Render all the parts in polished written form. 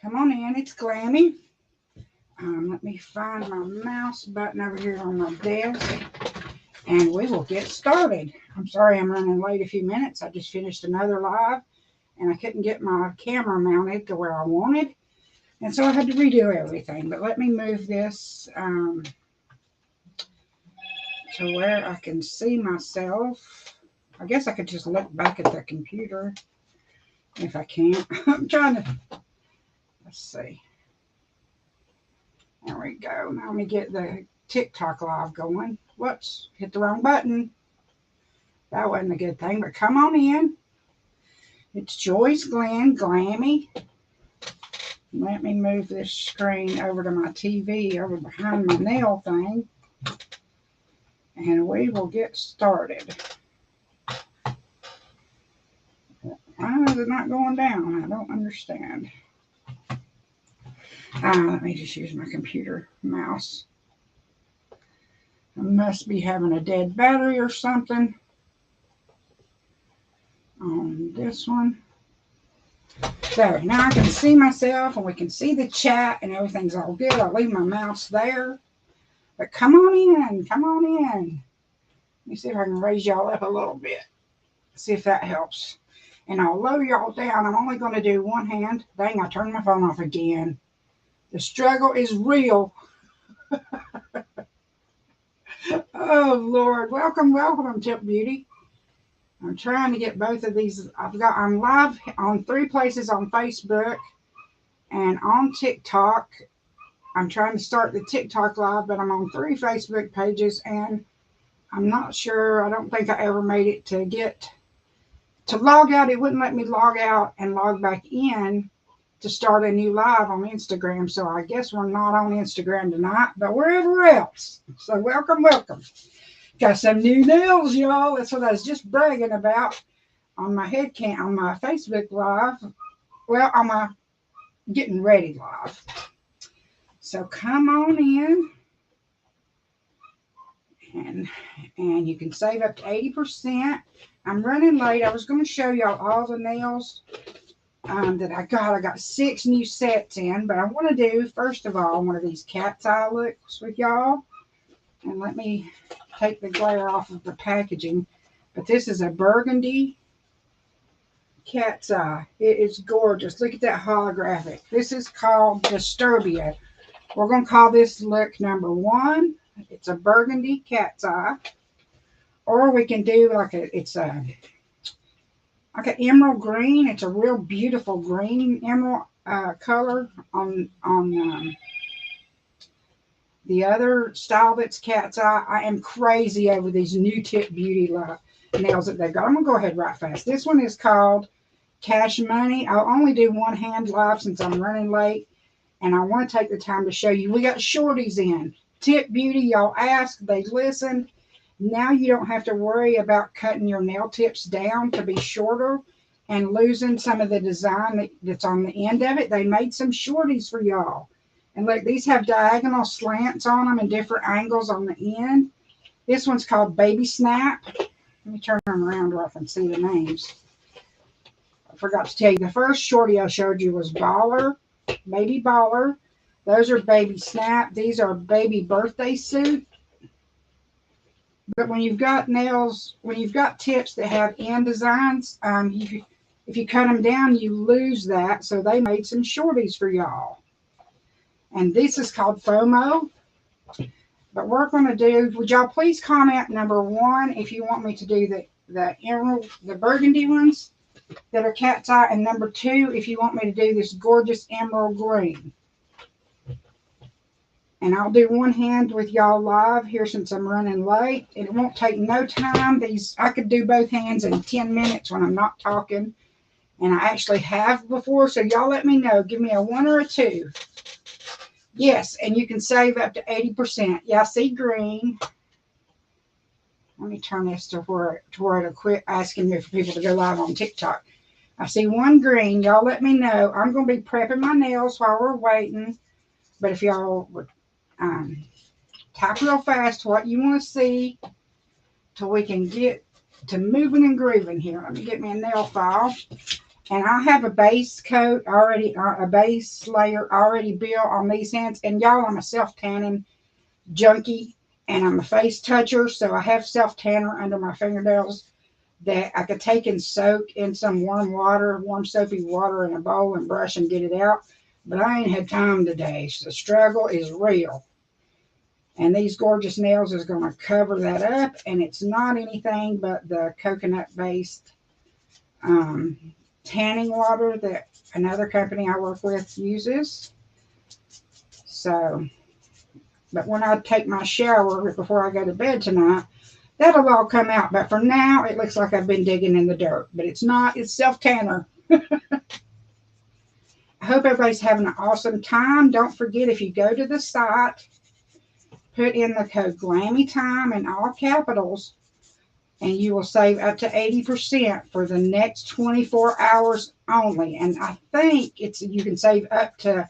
Come on in, it's Glammy. Let me find my mouse button over here on my desk, and we will get started. I'm sorry I'm running late a few minutes. I just finished another live, and I couldn't get my camera mounted to where I wanted, and so I had to redo everything. But let me move this to where I can see myself. I guess I could just look back at the computer if I can't. I'm trying to, let's see. There we go. Now let me get the TikTok live going. Whoops, hit the wrong button. That wasn't a good thing, but come on in. It's Joyce Glenn, Glammy. Let me move this screen over to my TV over behind my nail thing, and we will get started. Why is it not going down? I don't understand. Let me just use my computer mouse. I must be having a dead battery or something on this one. So now I can see myself and we can see the chat and everything's all good. I'll leave my mouse there. But come on in. Come on in. Let me see if I can raise y'all up a little bit. See if that helps. And I'll lower y'all down. I'm only going to do one hand. Dang, I turned my phone off again. The struggle is real. Oh, Lord. Welcome, welcome, Tip Beauty. I'm trying to get both of these. I'm live on 3 places on Facebook and on TikTok. I'm trying to start the TikTok live, but I'm on 3 Facebook pages, and I'm not sure. I don't think I ever made it to log out. It wouldn't let me log out and log back in to start a new live on Instagram. So I guess we're not on Instagram tonight, but wherever else. So welcome, welcome. Got some new nails, y'all. That's what I was just bragging about on my on my Facebook live. Well, on my getting ready live. So come on in. And you can save up to 80%. I'm running late. I was going to show y'all all the nails that I got. I got 6 new sets in, but I want to do, first of all, one of these cat's eye looks with y'all. And let me take the glare off of the packaging. But this is a burgundy cat's eye. It is gorgeous. Look at that holographic. This is called Disturbia. We're going to call this look number 1. It's a burgundy cat's eye. Or we can do like an emerald green. It's a real beautiful green emerald color on the other style that's cat's eye. I am crazy over these new Tip Beauty nails that they've got. I'm going to go ahead right fast. This one is called Cash Money. I'll only do one hand live since I'm running late. And I want to take the time to show you. We got shorties in. Tip Beauty, y'all asked. They listened. Now you don't have to worry about cutting your nail tips down to be shorter and losing some of the design that's on the end of it. They made some shorties for y'all. And look, these have diagonal slants on them and different angles on the end. This one's called Baby Snap. Let me turn them around where I can see the names. I forgot to tell you, the first shorty I showed you was Baller, Baby Baller. Those are Baby Snap. These are Baby Birthday Suit. But when you've got nails, when you've got tips that have end designs, if you cut them down, you lose that. So they made some shorties for y'all. And this is called FOMO. But we're going to do, would y'all please comment number 1 if you want me to do the emerald, the burgundy ones that are cat's eye, and number 2 if you want me to do this gorgeous emerald green. And I'll do one hand with y'all live here since I'm running late. It won't take no time. I could do both hands in 10 minutes when I'm not talking. And I actually have before. So y'all let me know. Give me a 1 or a 2. Yes, and you can save up to 80%. Yeah, I see green. Let me turn this to where it'll quit asking me for people to go live on TikTok. I see 1 green. Y'all let me know. I'm going to be prepping my nails while we're waiting. But if y'all would type real fast what you want to see till we can get to moving and grooving here. Let me get me a nail file. And I have a base coat already, a base layer already built on these hands. And y'all, I'm a self-tanning junkie and I'm a face toucher. So I have self-tanner under my fingernails that I could take and soak in some warm water, warm soapy water in a bowl and brush and get it out. But I ain't had time today. So the struggle is real. And these gorgeous nails is going to cover that up. And it's not anything but the coconut-based tanning water that another company I work with uses. So, but when I take my shower before I go to bed tonight, that'll all come out. But for now, it looks like I've been digging in the dirt. But it's not. It's self-tanner. I hope everybody's having an awesome time. Don't forget, if you go to the site, put in the code GLAMMYTIME in all capitals, and you will save up to 80% for the next 24 hours only. And I think you can save up to,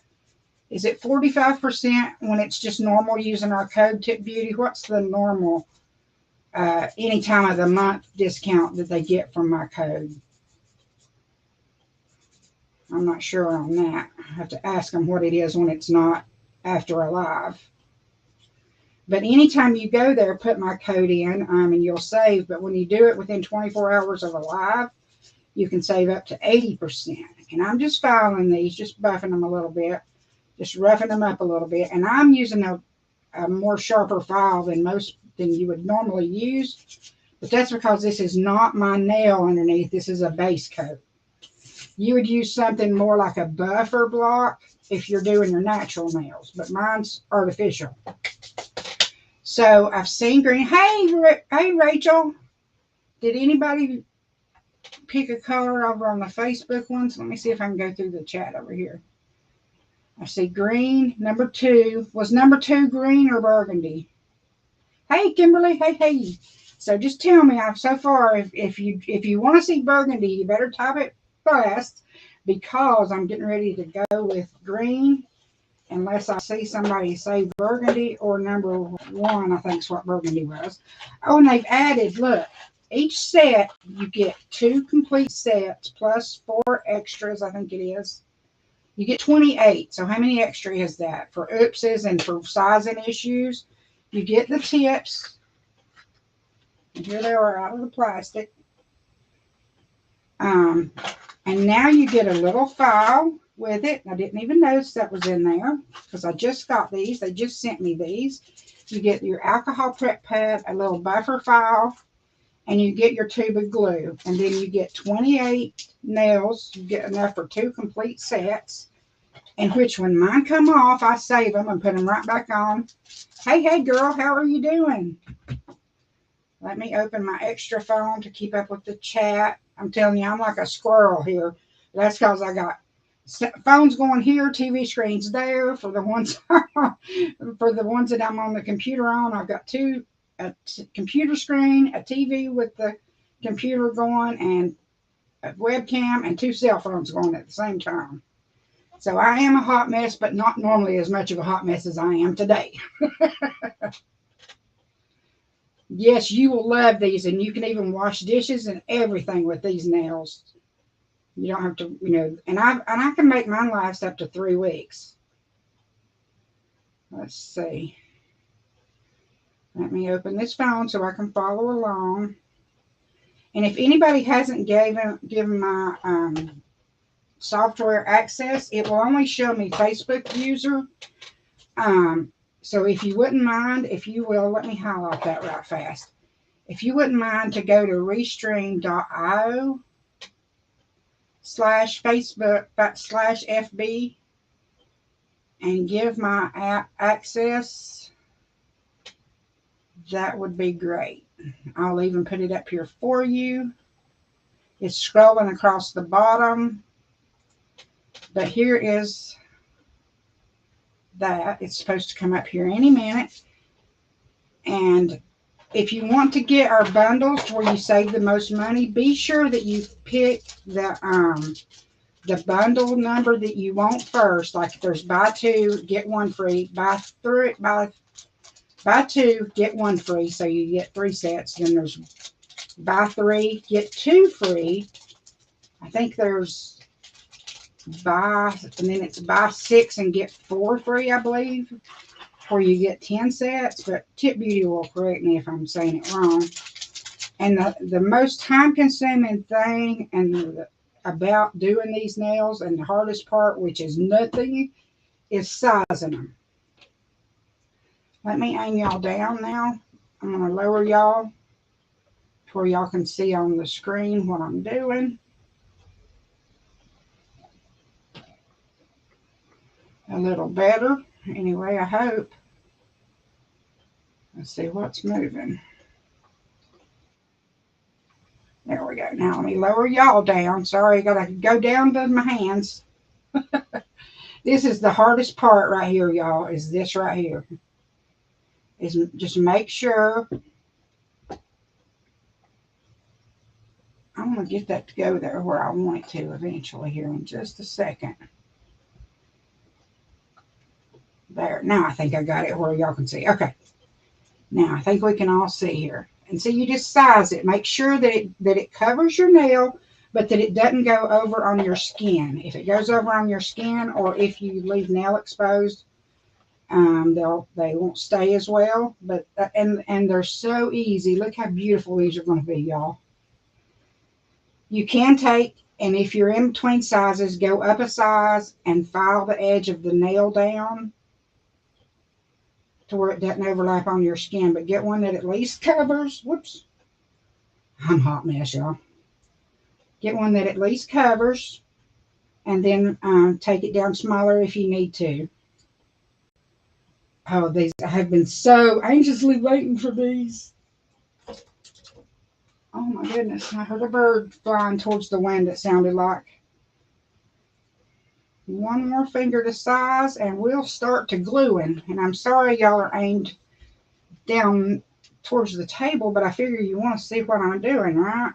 is it 45% when it's just normal using our code Tip Beauty? What's the normal any time of the month discount that they get from my code? I'm not sure on that. I have to ask them what it is when it's not after a live. But anytime you go there, put my code in and you'll save. But when you do it within 24 hours of a live, you can save up to 80%. And I'm just filing these, just buffing them a little bit, just roughing them up a little bit. And I'm using a more sharper file than you would normally use. But that's because this is not my nail underneath. This is a base coat. You would use something more like a buffer block if you're doing your natural nails. But mine's artificial. So I've seen green. Hey, Rachel. Did anybody pick a color over on the Facebook ones? Let me see if I can go through the chat over here. I see green. Number 2. Was number 2 green or burgundy? Hey, Kimberly. Hey. So just tell me. So far, if you want to see burgundy, you better type it fast because I'm getting ready to go with green. Unless I see somebody say burgundy or number 1, I think is what burgundy was. Oh, and they've added, look, each set, you get 2 complete sets plus 4 extras, I think it is. You get 28. So how many extra is that? For oopses and for sizing issues, you get the tips. And here they are out of the plastic. And now you get a little file with it. I didn't even notice that was in there because I just got these. They just sent me these. You get your alcohol prep pad, a little buffer file, and you get your tube of glue. And then you get 28 nails. You get enough for 2 complete sets. And which when mine come off, I save them and put them right back on. Hey, girl, how are you doing? Let me open my extra phone to keep up with the chat. I'm telling you, I'm like a squirrel here. That's because I got phones going here, TV screens there. For the ones that I'm on the computer on, I've got 2, a computer screen, a TV with the computer going, and a webcam, and 2 cell phones going at the same time. So I am a hot mess, but not normally as much of a hot mess as I am today. Yes, you will love these, and you can even wash dishes and everything with these nails. You don't have to, and I can make mine last up to 3 weeks. Let's see. Let me open this phone so I can follow along. And if anybody hasn't given my software access, it will only show me Facebook user. So if you wouldn't mind, if you will, let me highlight that right fast. If you wouldn't mind to go to restream.io/Facebook/FB and give my app access, that would be great. I'll even put it up here for you. It's scrolling across the bottom. But here is that. It's supposed to come up here any minute. And if you want to get our bundles where you save the most money, be sure that you pick the bundle number that you want first. Like if there's buy 2, get 1 free. Buy 2, get 1 free. So you get 3 sets. Then there's buy 3, get 2 free. I think there's buy, and then it's buy 6 and get 4 free, I believe, where you get 10 sets. But Tip Beauty will correct me if I'm saying it wrong. And the most time-consuming thing about doing these nails, and the hardest part, which is nothing, is sizing them. Let me aim y'all down now. I'm going to lower y'all to where y'all can see on the screen what I'm doing. A little better. Anyway, I hope. Let's see what's moving. There we go. Now let me lower y'all down. Sorry, I got to go down to my hands. This is the hardest part right here, y'all, is this right here. Is just make sure. I'm going to get that to go there where I want it to eventually here in just a second. There. Now I think I got it where y'all can see. Okay. Now I think we can all see here. And so you just size it. Make sure that it covers your nail, but that it doesn't go over on your skin. If it goes over on your skin, or if you leave nail exposed, they won't stay as well. But and they're so easy. Look how beautiful these are going to be, y'all. You can take, and if you're in between sizes, go up a size and file the edge of the nail down to where it doesn't overlap on your skin, but get one that at least covers. Whoops. I'm a hot mess, y'all. Get one that at least covers, and then take it down smaller if you need to. Oh, these, I have been so anxiously waiting for these. Oh my goodness, I heard a bird flying towards the wind, it sounded like. One more finger to size and we'll start to gluing. And I'm sorry y'all are aimed down towards the table, but I figure you want to see what I'm doing, right?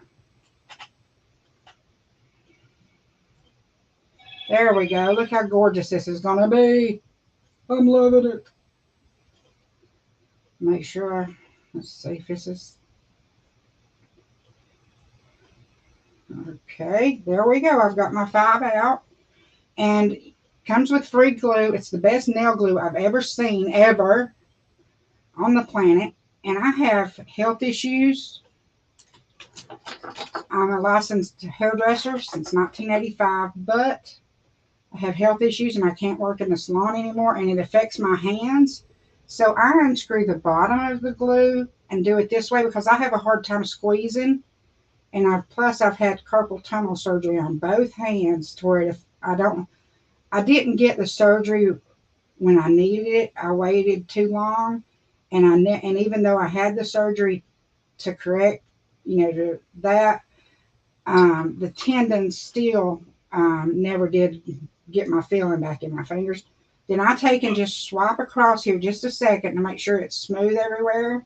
There we go. Look how gorgeous this is going to be. I'm loving it. Make sure, let's see if this is... Okay, there we go. I've got my 5 out. And comes with free glue. It's the best nail glue I've ever seen, ever, on the planet. And I have health issues. I'm a licensed hairdresser since 1985, but I have health issues and I can't work in the salon anymore, and it affects my hands. So I unscrew the bottom of the glue and do it this way because I have a hard time squeezing. And plus I've had carpal tunnel surgery on both hands to where if I didn't get the surgery when I needed it. I waited too long, and even though I had the surgery to correct, the tendons still never did get my feeling back in my fingers. Then I take and just swipe across here just a second to make sure it's smooth everywhere.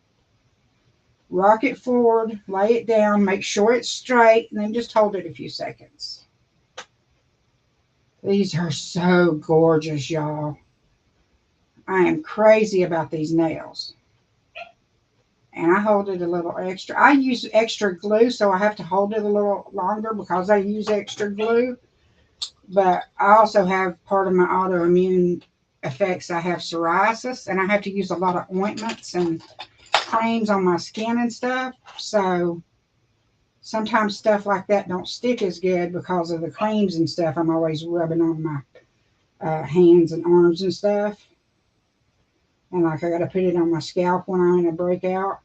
Rock it forward, lay it down, make sure it's straight, and then just hold it a few seconds. These are so gorgeous, y'all. I am crazy about these nails. And I hold it a little extra. I use extra glue, so I have to hold it a little longer because I use extra glue. But I also have part of my autoimmune effects. I have psoriasis, and I have to use a lot of ointments and creams on my skin and stuff. So sometimes stuff like that don't stick as good because of the creams and stuff I'm always rubbing on my hands and arms and stuff. And like I got to put it on my scalp when I'm in a breakout.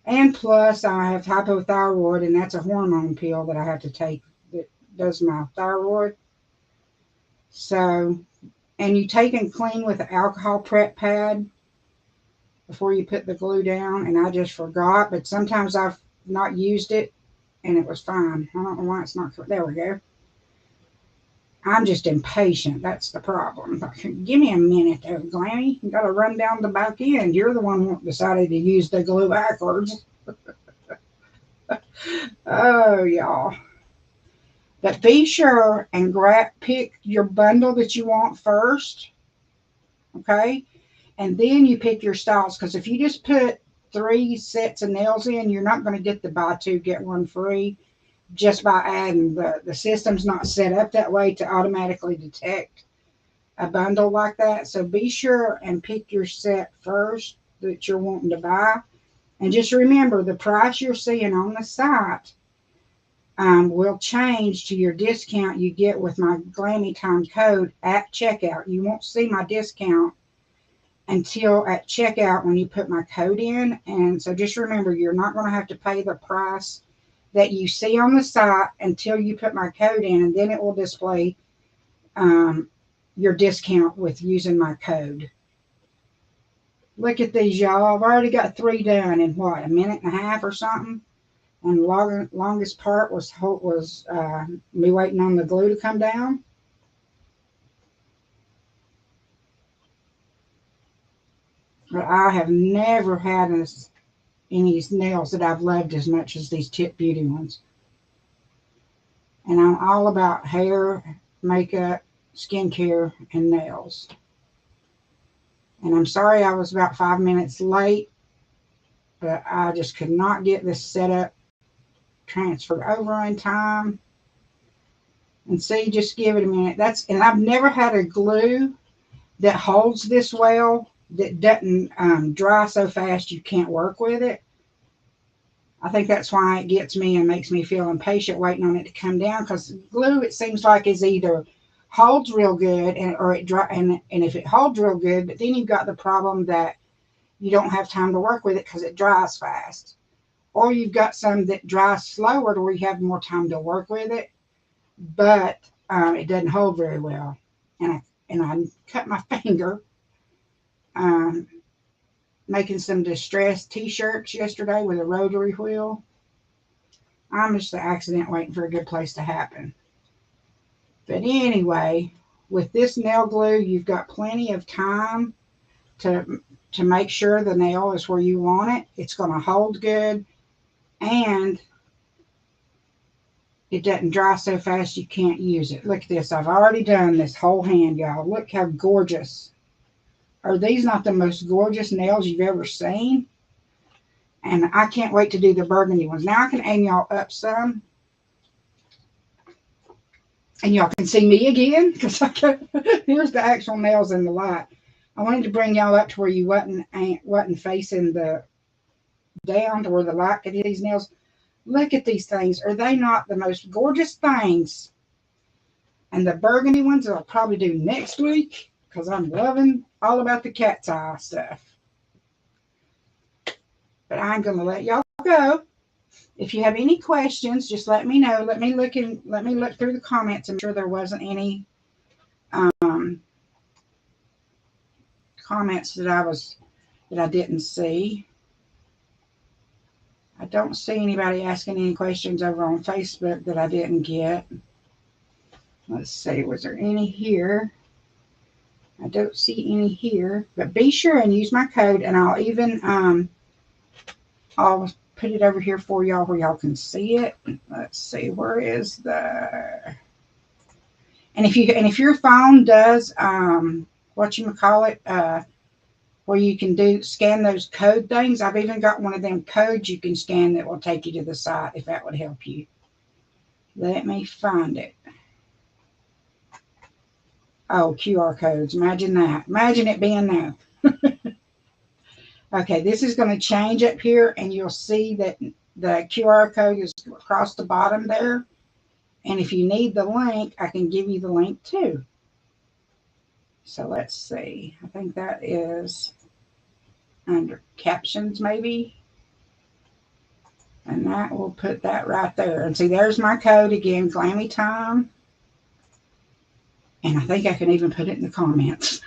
And plus I have hypothyroid, and that's a hormone pill that I have to take that does my thyroid. So, and you take and clean with an alcohol prep pad before you put the glue down. And I just forgot, but sometimes I've not used it and it was fine. I don't know why it's not. There we go. I'm just impatient. That's the problem. Give me a minute there, Glammy. You got to run down the back end. You're the one who decided to use the glue backwards. Oh, y'all. But be sure and pick your bundle that you want first. Okay? And then you pick your styles. Because if you just put 3 sets of nails in, you're not going to get the buy 2, get 1 free. just by adding. The system's not set up that way to automatically detect a bundle like that. So be sure and pick your set first that you're wanting to buy. And just remember, the price you're seeing on the site will change to your discount you get with my GLAMMYTIME code at checkout. You won't see my discount until at checkout when you put my code in. And so just remember, you're not going to have to pay the price that you see on the site until you put my code in, and then it will display your discount with using my code. Look at these, y'all. I've already got 3 done in what, a minute and a half or something. And the longest part was me waiting on the glue to come down. But I have never had any nails that I've loved as much as these Tip Beauty ones. And I'm all about hair, makeup, skincare, and nails. And I'm sorry I was about 5 minutes late, but I just could not get this set up transferred over in time. And see, just give it a minute. And I've never had a glue that holds this well, that doesn't dry so fast you can't work with it. I think that's why it gets me and makes me feel impatient waiting on it to come down, because glue, it seems like, is either holds real good or it dry, and if it holds real good, but then you've got the problem that you don't have time to work with it because it dries fast, or you've got some that dries slower to where you have more time to work with it, but it doesn't hold very well. And I cut my finger making some distressed t-shirts yesterday with a rotary wheel. I'm just an accident waiting for a good place to happen. But anyway, with this nail glue, you've got plenty of time to make sure the nail is where you want it. It's going to hold good, and it doesn't dry so fast you can't use it. Look at this. I've already done this whole hand, y'all. Look how gorgeous. Are these not the most gorgeous nails you've ever seen? And I can't wait to do the burgundy ones. Now I can aim y'all up some, and y'all can see me again, because here's the actual nails in the light. I wanted to bring y'all up to where you wasn't facing the down to where the light could hit these nails. Look at these things. Are they not the most gorgeous things? And the burgundy ones I'll probably do next week, because I'm loving all about the cat's eye stuff. But I'm going to let y'all go. If you have any questions, just let me know. Let me look through the comments and make sure there wasn't any comments that I didn't see. I don't see anybody asking any questions over on Facebook that I didn't get. Let's see, was there any here? I don't see any here, but be sure and use my code, and I'll even I'll put it over here for y'all where y'all can see it. Let's see, where is the, and if your phone does where you can scan those code things, I've even got one of them codes you can scan that will take you to the site, if that would help you. Let me find it. Oh, QR codes. Imagine that. Imagine it being there. Okay, this is going to change up here, and you'll see that the QR code is across the bottom there. And if you need the link, I can give you the link too. So let's see. I think that is under captions maybe. And that will put that right there. And see, there's my code again, GLAMMYTIME. And I think I can even put it in the comments.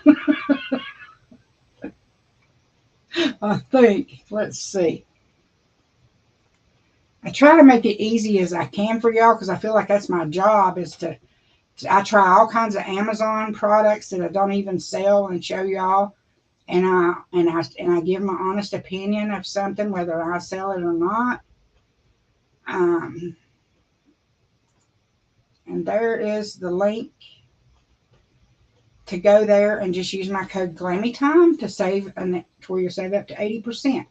I think. Let's see. I try to make it easy as I can for y'all, because I feel like that's my job, is I try all kinds of Amazon products that I don't even sell and show y'all. And I give my honest opinion of something, whether I sell it or not. And there is the link to go there and just use my code GLAMMYTIME to save, to where you save up to 80%.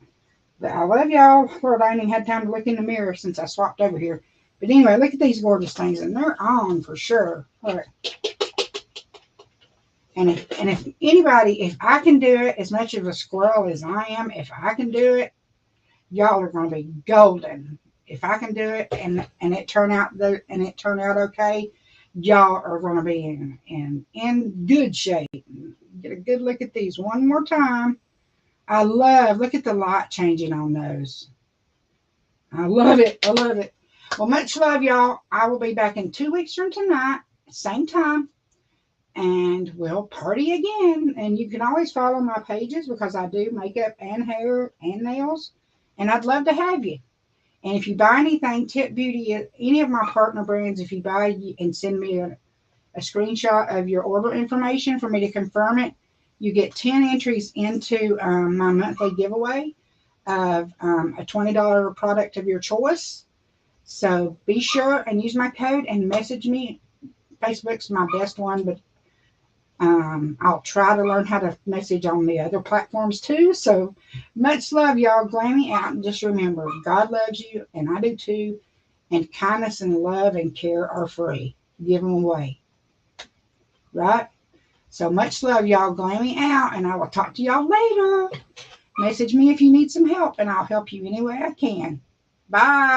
But I love y'all. Lord, I ain't even had time to look in the mirror since I swapped over here. But anyway, look at these gorgeous things, and they're on for sure. Look. And if anybody, if I can do it, as much of a squirrel as I am, if I can do it, y'all are going to be golden. If I can do it and it turn out okay, y'all are going to be in good shape. Get a good look at these one more time. Look at the light changing on those. I love it. I love it. Well, much love, y'all. I will be back in 2 weeks from tonight, same time, and we'll party again. And you can always follow my pages because I do makeup and hair and nails, and I'd love to have you. And if you buy anything, Tip Beauty, any of my partner brands, if you buy and send me a screenshot of your order information for me to confirm it, you get 10 entries into my monthly giveaway of a $20 product of your choice. So be sure and use my code and message me. Facebook's my best one, but I'll try to learn how to message on the other platforms too. So much love, y'all. Glammy out. And just remember, God loves you, and I do too. And kindness and love and care are free. Give them away. Right? So much love, y'all. Glammy out, and I will talk to y'all later. Message me if you need some help, and I'll help you any way I can. Bye.